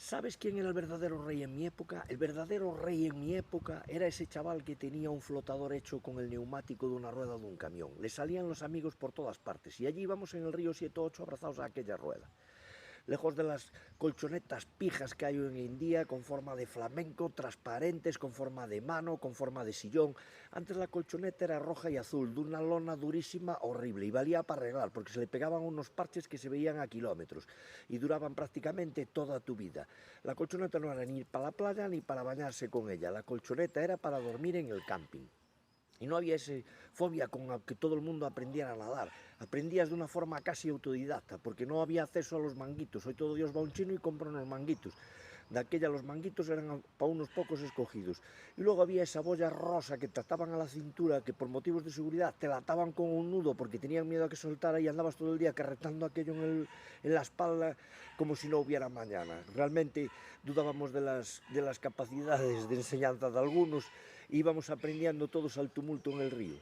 ¿Sabes quién era el verdadero rey en mi época? El verdadero rey en mi época era ese chaval que tenía un flotador hecho con el neumático de una rueda de un camión. Le salían los amigos por todas partes y allí íbamos en el río 7 u 8 abrazados a aquella rueda. Lejos de las colchonetas pijas que hay hoy en día, con forma de flamenco, transparentes, con forma de mano, con forma de sillón. Antes la colchoneta era roja y azul, de una lona durísima, horrible, y valía para arreglar, porque se le pegaban unos parches que se veían a kilómetros, y duraban prácticamente toda tu vida. La colchoneta no era ni para la playa ni para bañarse con ella, la colchoneta era para dormir en el camping. Y no había esa fobia con la que todo el mundo aprendiera a nadar. Aprendías de una forma casi autodidacta, porque no había acceso a los manguitos. Hoy todo Dios va a un chino y compra unos manguitos. De aquella los manguitos eran para unos pocos escogidos. Y luego había esa boya rosa que te ataban a la cintura, que por motivos de seguridad te la ataban con un nudo porque tenían miedo a que soltara y andabas todo el día carretando aquello en la espalda como si no hubiera mañana. Realmente dudábamos de las capacidades de enseñanza de algunos, íbamos aprendiendo todos al tumulto en el río.